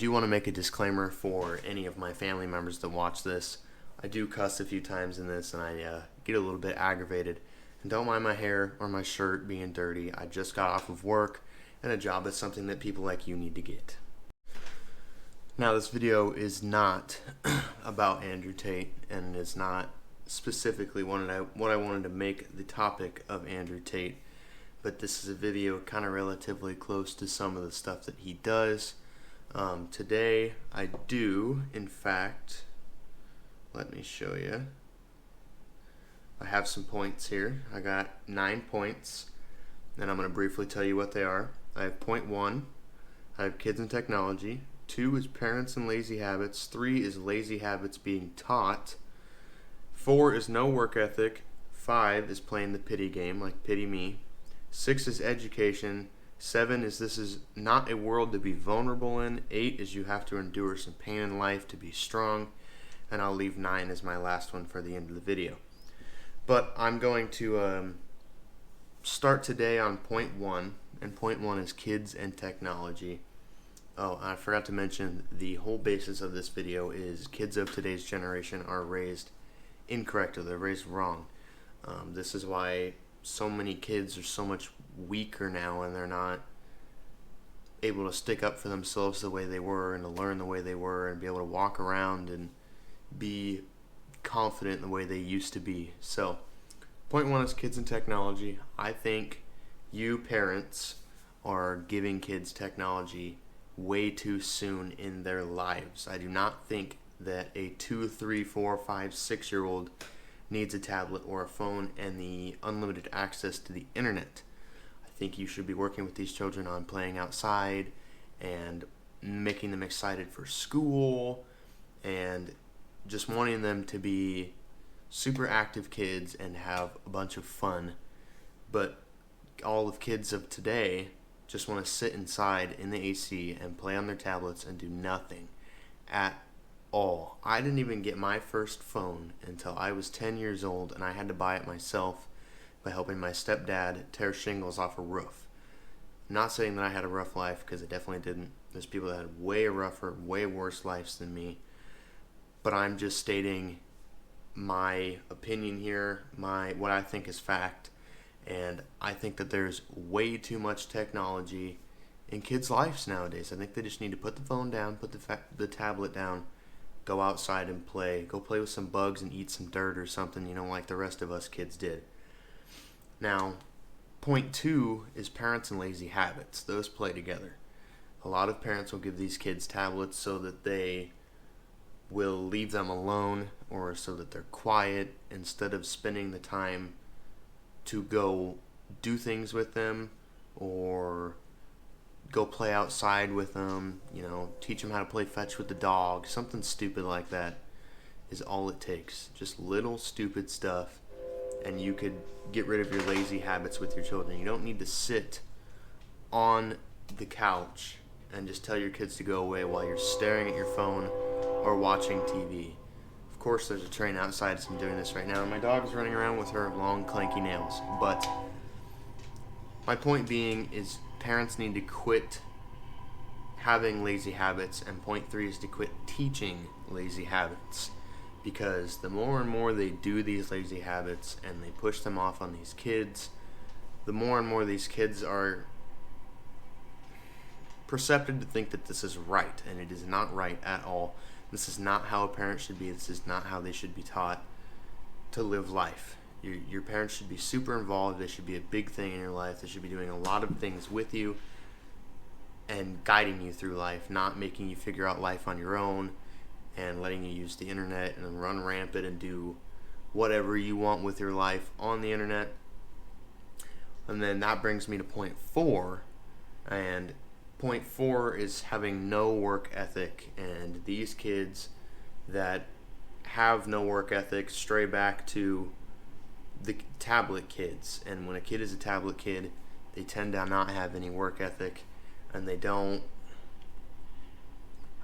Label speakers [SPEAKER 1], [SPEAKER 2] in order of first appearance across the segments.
[SPEAKER 1] do want to make a disclaimer for any of my family members that watch this. I do cuss a few times in this, and I get a little bit aggravated. And don't mind my hair or my shirt being dirty. I just got off of work, and a job is something that people like you need to get. Now, this video is not about Andrew Tate, and it's not specifically what I wanted to make the topic of Andrew Tate. But this is a video kind of relatively close to some of the stuff that he does. Today, I do, in fact, let me show you. I have some points here. I got 9 points, and I'm going to briefly tell you what they are. I have point 1, I have kids and technology. 2 is parents and lazy habits. 3 is lazy habits being taught. 4 is no work ethic. 5 is playing the pity game, like pity me. 6 is education. 7 is this is not a world to be vulnerable in. 8 is you have to endure some pain in life to be strong. And I'll leave 9 as my last one for the end of the video. But I'm going to start today on point 1. And point 1 is kids and technology. Oh, I forgot to mention the whole basis of this video is kids of today's generation are raised incorrectly. They're raised wrong. This is why so many kids are so much weaker now, and they're not able to stick up for themselves the way they were and to learn the way they were and be able to walk around and be confident the way they used to be. So, point 1 is kids and technology. I think you parents are giving kids technology way too soon in their lives. I do not think that a 2, 3, 4, 5, 6-year-old needs a tablet or a phone and the unlimited access to the internet. I think you should be working with these children on playing outside and making them excited for school and just wanting them to be super active kids and have a bunch of fun. But all of kids of today just want to sit inside in the AC and play on their tablets and do nothing at all. I didn't even get my first phone until I was 10 years old, and I had to buy it myself by helping my stepdad tear shingles off a roof. I'm not saying that I had a rough life, because I definitely didn't. There's people that had way rougher, way worse lives than me. But I'm just stating my opinion here, what I think is fact. And I think that there's way too much technology in kids' lives nowadays. I think they just need to put the phone down, put the tablet down, go outside and play. Go play with some bugs and eat some dirt or something, like the rest of us kids did. Now, point 2 is parents and lazy habits. Those play together. A lot of parents will give these kids tablets so that they will leave them alone or so that they're quiet instead of spending the time to go do things with them or go play outside with them, teach them how to play fetch with the dog. Something stupid like that is all it takes. Just little stupid stuff, and you could get rid of your lazy habits with your children. You don't need to sit on the couch and just tell your kids to go away while you're staring at your phone or watching TV. Of course, there's a train outside, so I'm doing this right now, and my dog is running around with her long, clanky nails. But my point being is parents need to quit having lazy habits, and point 3 is to quit teaching lazy habits. Because the more and more they do these lazy habits and they push them off on these kids, the more and more these kids are percepted to think that this is right, and it is not right at all. This is not how a parent should be. This is not how they should be taught to live life. Your parents should be super involved. They should be a big thing in your life. They should be doing a lot of things with you and guiding you through life, not making you figure out life on your own and letting you use the internet and run rampant and do whatever you want with your life on the internet. And then that brings me to point 4, and point 4 is having no work ethic. And these kids that have no work ethic stray back to the tablet kids. And when a kid is a tablet kid, they tend to not have any work ethic, and they don't,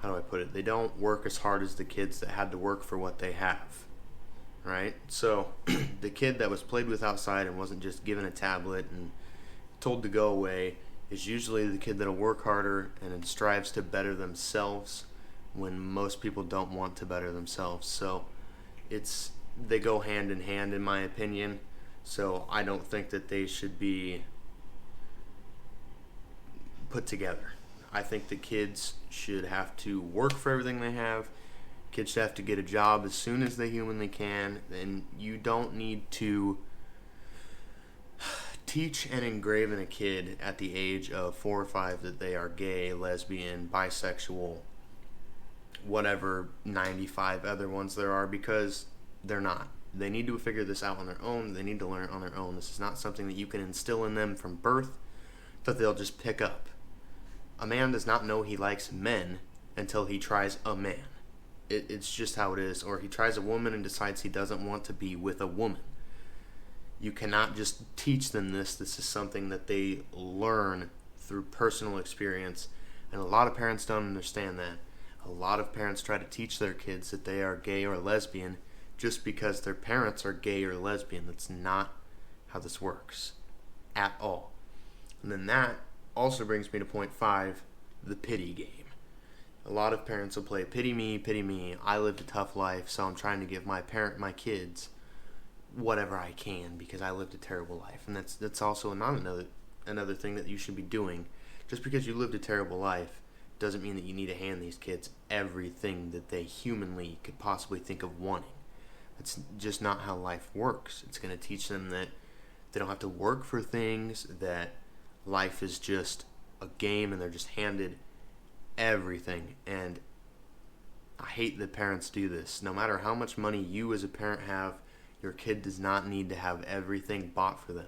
[SPEAKER 1] how do I put it? They don't work as hard as the kids that had to work for what they have, right? So the kid that was played with outside and wasn't just given a tablet and told to go away is usually the kid that'll work harder and strives to better themselves when most people don't want to better themselves. So they go hand in hand in my opinion. So I don't think that they should be put together. I think that kids should have to work for everything they have. Kids should have to get a job as soon as they humanly can, and you don't need to teach and engrave in a kid at the age of 4 or 5 that they are gay, lesbian, bisexual, whatever 95 other ones there are, because they're not. They need to figure this out on their own. They need to learn it on their own. This is not something that you can instill in them from birth that they'll just pick up. A man does not know he likes men until he tries a man. It's just how it is. Or he tries a woman and decides he doesn't want to be with a woman. You cannot just teach them this. This is something that they learn through personal experience. And a lot of parents don't understand that. A lot of parents try to teach their kids that they are gay or lesbian just because their parents are gay or lesbian. That's not how this works at all. And then that also brings me to point 5, the pity game. A lot of parents will play pity me, I lived a tough life, so I'm trying to give my kids whatever I can because I lived a terrible life. And that's also not another thing that you should be doing. Just because you lived a terrible life doesn't mean that you need to hand these kids everything that they humanly could possibly think of wanting. That's just not how life works. It's going to teach them that they don't have to work for things, that life is just a game and they're just handed everything. And I hate that parents do this. No matter how much money you as a parent have, your kid does not need to have everything bought for them.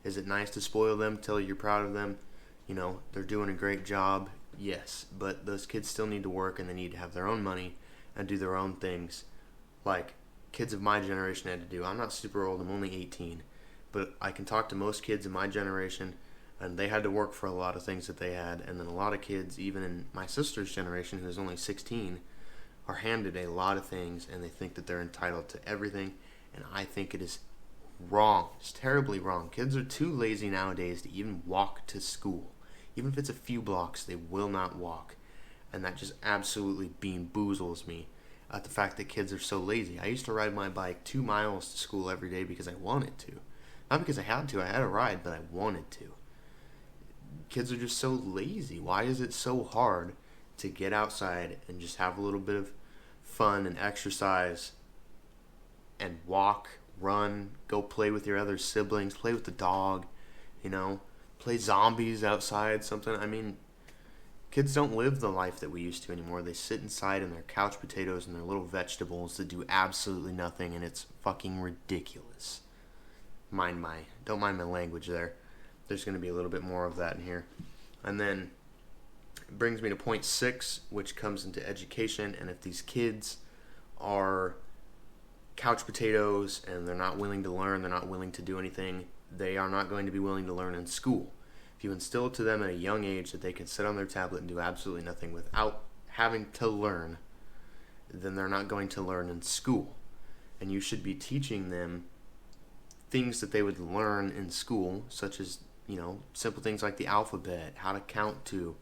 [SPEAKER 1] Is it nice to spoil them, tell you're proud of them? You know, they're doing a great job. Yes, but those kids still need to work and they need to have their own money and do their own things like kids of my generation had to do. I'm not super old, I'm only 18, but I can talk to most kids in my generation and they had to work for a lot of things that they had. And then a lot of kids, even in my sister's generation, who's only 16, are handed a lot of things and they think that they're entitled to everything. And I think it is wrong. It's terribly wrong. Kids are too lazy nowadays to even walk to school. Even if it's a few blocks, they will not walk. And that just absolutely bean-boozles me at the fact that kids are so lazy. I used to ride my bike 2 miles to school every day because I wanted to. Not because I had to. I had a ride, but I wanted to. Kids are just so lazy. Why is it so hard to get outside and just have a little bit of fun and exercise and walk, run, go play with your other siblings, play with the dog, play zombies outside, something? I mean, kids don't live the life that we used to anymore. They sit inside in their couch potatoes and their little vegetables that do absolutely nothing, and it's fucking ridiculous. Don't mind my language there. There's going to be a little bit more of that in here. And then it brings me to point 6, which comes into education. And if these kids are couch potatoes and they're not willing to learn, they're not willing to do anything, they are not going to be willing to learn in school. If you instill it to them at a young age that they can sit on their tablet and do absolutely nothing without having to learn, then they're not going to learn in school. And you should be teaching them things that they would learn in school, such as, simple things like the alphabet, how to count to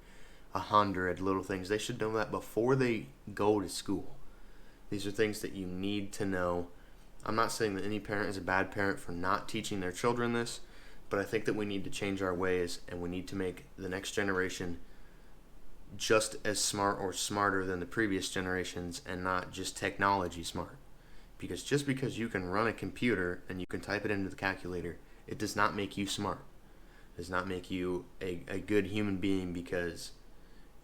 [SPEAKER 1] 100, little things. They should know that before they go to school. These are things that you need to know. I'm not saying that any parent is a bad parent for not teaching their children this, but I think that we need to change our ways and we need to make the next generation just as smart or smarter than the previous generations and not just technology smart. Because just because you can run a computer and you can type it into the calculator, it does not make you smart. It does not make you a good human being because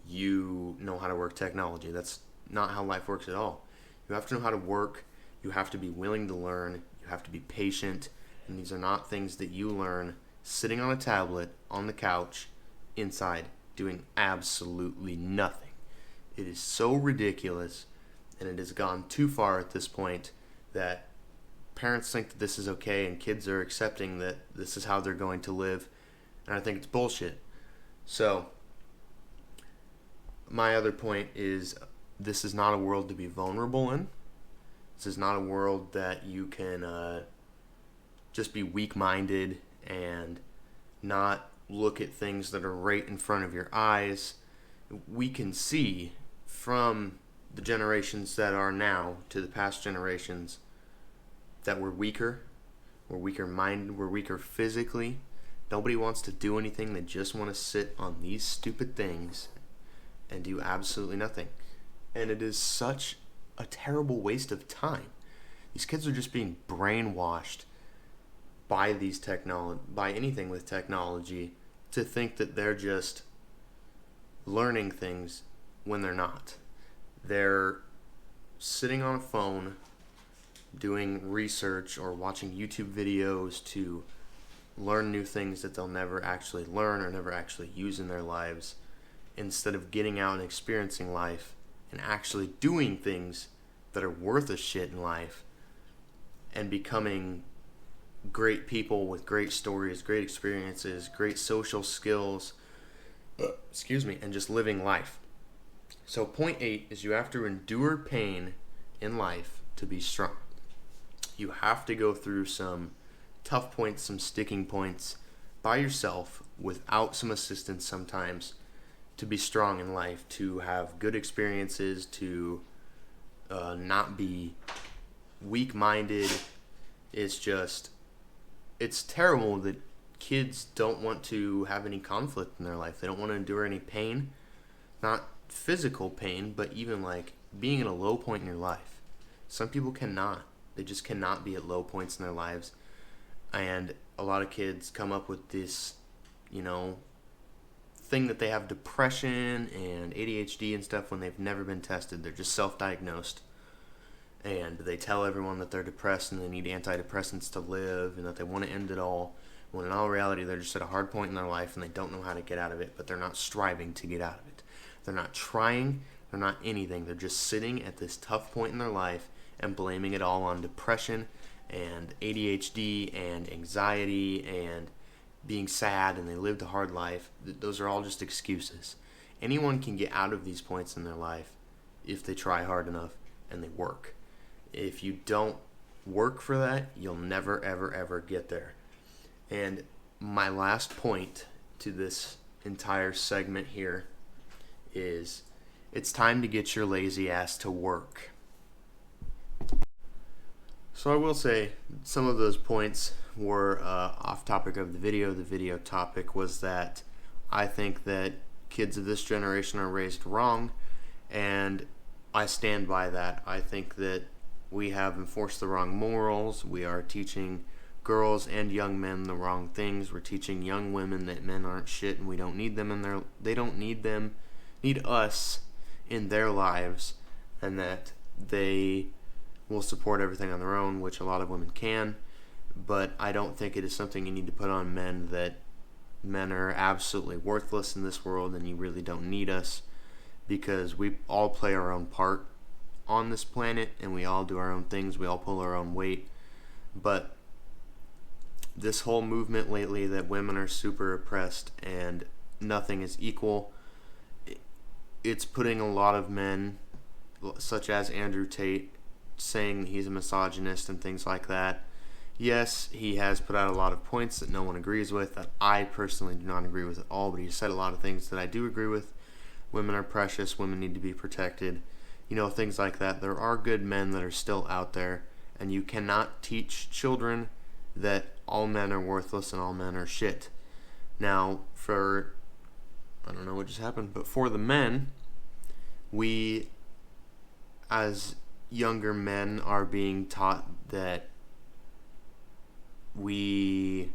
[SPEAKER 1] you know how to work technology. That's not how life works at all. You have to know how to work. You have to be willing to learn. You have to be patient. And these are not things that you learn sitting on a tablet, on the couch, inside, doing absolutely nothing. It is so ridiculous, and it has gone too far at this point that parents think that this is okay and kids are accepting that this is how they're going to live. And I think it's bullshit. So, my other point is this is not a world to be vulnerable in. This is not a world that you can just be weak-minded and not look at things that are right in front of your eyes. We can see from the generations that are now to the past generations that we're weaker minded, we're weaker physically. Nobody wants to do anything. They just want to sit on these stupid things and do absolutely nothing. And it is such a terrible waste of time. These kids are just being brainwashed by anything with technology to think that they're just learning things when they're not. They're sitting on a phone doing research or watching YouTube videos to learn new things that they'll never actually learn or never actually use in their lives, instead of getting out and experiencing life and actually doing things that are worth a shit in life and becoming great people with great stories, great experiences, great social skills, and just living life. So point 8 is you have to endure pain in life to be strong. You have to go through some tough points, some sticking points by yourself without some assistance sometimes to be strong in life, to have good experiences, to not be weak-minded. It's terrible that kids don't want to have any conflict in their life. They don't want to endure any pain, not physical pain, but even like being at a low point in your life. Some people cannot. They just cannot be at low points in their lives. And a lot of kids come up with this, thing that they have depression and ADHD and stuff when they've never been tested. They're just self-diagnosed. And they tell everyone that they're depressed and they need antidepressants to live and that they want to end it all. When in all reality, they're just at a hard point in their life and they don't know how to get out of it, but they're not striving to get out of it. They're not trying. They're not anything. They're just sitting at this tough point in their life and blaming it all on depression and ADHD and anxiety and being sad, and they lived a hard life. Those are all just excuses. Anyone can get out of these points in their life if they try hard enough and they work. If you don't work for that, you'll never, ever, ever get there. And my last point to this entire segment here is it's time to get your lazy ass to work. So I will say some of those points were off topic of the video. The video topic was that I think that kids of this generation are raised wrong, and I stand by that. I think that we have enforced the wrong morals. We are teaching girls and young men the wrong things. We're teaching young women that men aren't shit and we don't need them they don't need us in their lives, and that they will support everything on their own, which a lot of women can. But I don't think it is something you need to put on men, that men are absolutely worthless in this world and you really don't need us, because we all play our own part on this planet and we all do our own things. We all pull our own weight. But this whole movement lately that women are super oppressed and nothing is equal, it's putting a lot of men, such as Andrew Tate, saying he's a misogynist and things like that. Yes, he has put out a lot of points that no one agrees with, that I personally do not agree with at all, but he said a lot of things that I do agree with. Women are precious, women need to be protected, things like that. There are good men that are still out there, and you cannot teach children that all men are worthless and all men are shit. Now, I don't know what just happened, but for the men, we, as younger men, are being taught that we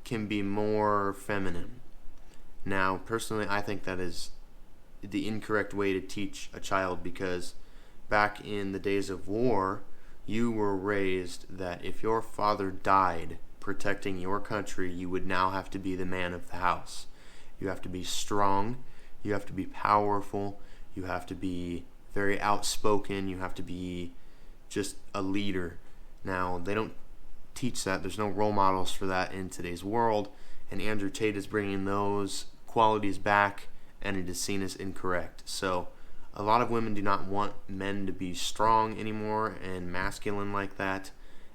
[SPEAKER 1] can be more feminine. Now, personally, I think that is the incorrect way to teach a child, because back in the days of war, you were raised that if your father died protecting your country, you would now have to be the man of the house. You have to be strong, you have to be powerful, you have to be very outspoken, you have to be just a leader. Now, they don't teach that. There's no role models for that in today's world, and Andrew Tate is bringing those qualities back, and it is seen as incorrect. So a lot of women do not want men to be strong anymore and masculine like that,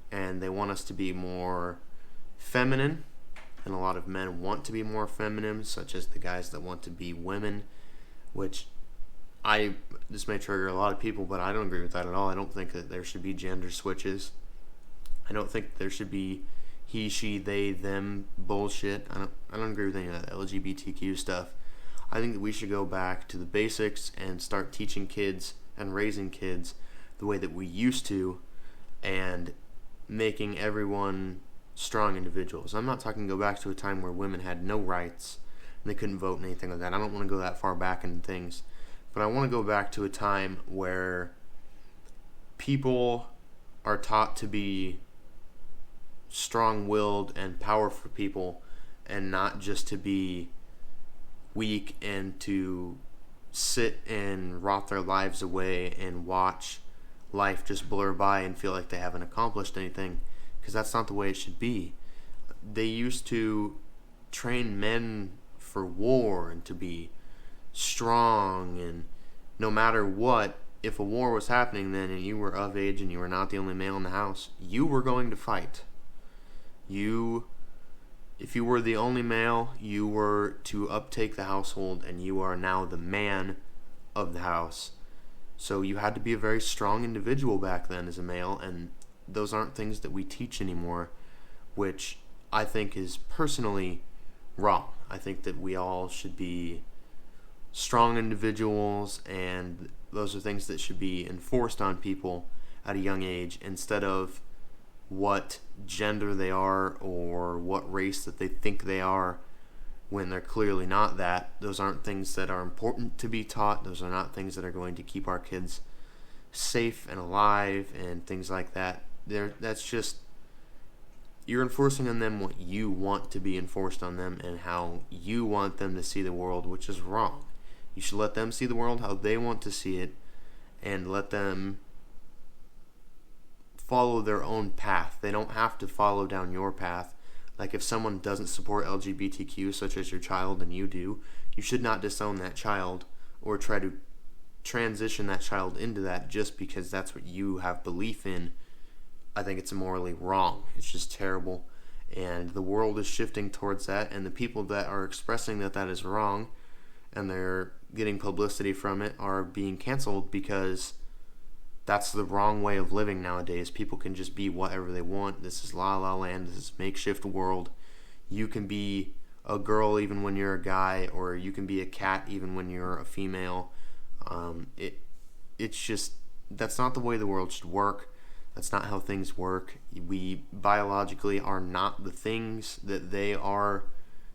[SPEAKER 1] and they want us to be more feminine, and a lot of men want to be more feminine, such as the guys that want to be women, which this may trigger a lot of people, but I don't agree with that at all. I don't think that there should be gender switches. I don't think there should be he, she, they, them bullshit. I don't agree with any of that LGBTQ stuff. I think that we should go back to the basics and start teaching kids and raising kids the way that we used to, and making everyone strong individuals. I'm not talking go back to a time where women had no rights and they couldn't vote and anything like that. I don't want to go that far back in things. But I want to go back to a time where people are taught to be strong-willed and powerful people, and not just to be weak and to sit and rot their lives away and watch life just blur by and feel like they haven't accomplished anything, because that's not the way it should be. They used to train men for war and to be strong, and no matter what, if a war was happening then and you were of age and you were not the only male in the house, you were going to fight. If you were the only male, you were to uptake the household, and you are now the man of the house. So you had to be a very strong individual back then as a male, and those aren't things that we teach anymore, which I think is personally wrong. I think that we all should be strong individuals, and those are things that should be enforced on people at a young age, instead of what gender they are or what race that they think they are when they're clearly not that. Those aren't things that are important to be taught. Those are not things that are going to keep our kids safe and alive and things like that. That's just, you're enforcing on them what you want to be enforced on them and how you want them to see the world, which is wrong. You should let them see the world how they want to see it, and let them follow their own path. They don't have to follow down your path. Like, if someone doesn't support LGBTQ, such as your child, and you do, you should not disown that child or try to transition that child into that just because that's what you have belief in. I think it's morally wrong. It's just terrible. And the world is shifting towards that, and the people that are expressing that that is wrong and they're getting publicity from it are being canceled, because that's the wrong way of living nowadays. People can just be whatever they want. This is La La Land. This is makeshift world. You can be a girl even when you're a guy, or you can be a cat even when you're a female. It's just, that's not the way the world should work. That's not how things work. We biologically are not the things that they are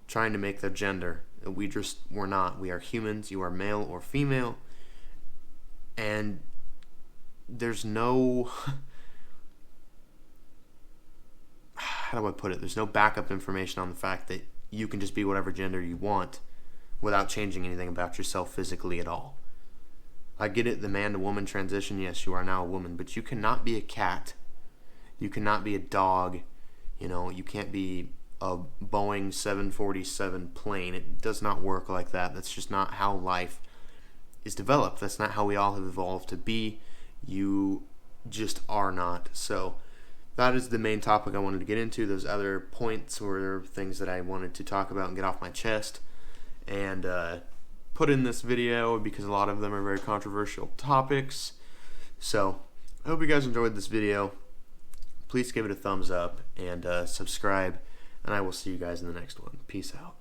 [SPEAKER 1] trying to make their gender. We're not. We are humans. You are male or female. And there's no, how do I put it? There's no backup information on the fact that you can just be whatever gender you want without changing anything about yourself physically at all. I get it, the man to woman transition, yes, you are now a woman, but you cannot be a cat. You cannot be a dog. You can't be a Boeing 747 plane. It does not work like that. That's just not how life is developed. That's not how we all have evolved to be. You just are not. So that is the main topic I wanted to get into. Those other points were things that I wanted to talk about and get off my chest and put in this video, because a lot of them are very controversial topics. So I hope you guys enjoyed this video. Please give it a thumbs up and subscribe, and I will see you guys in the next one. Peace out.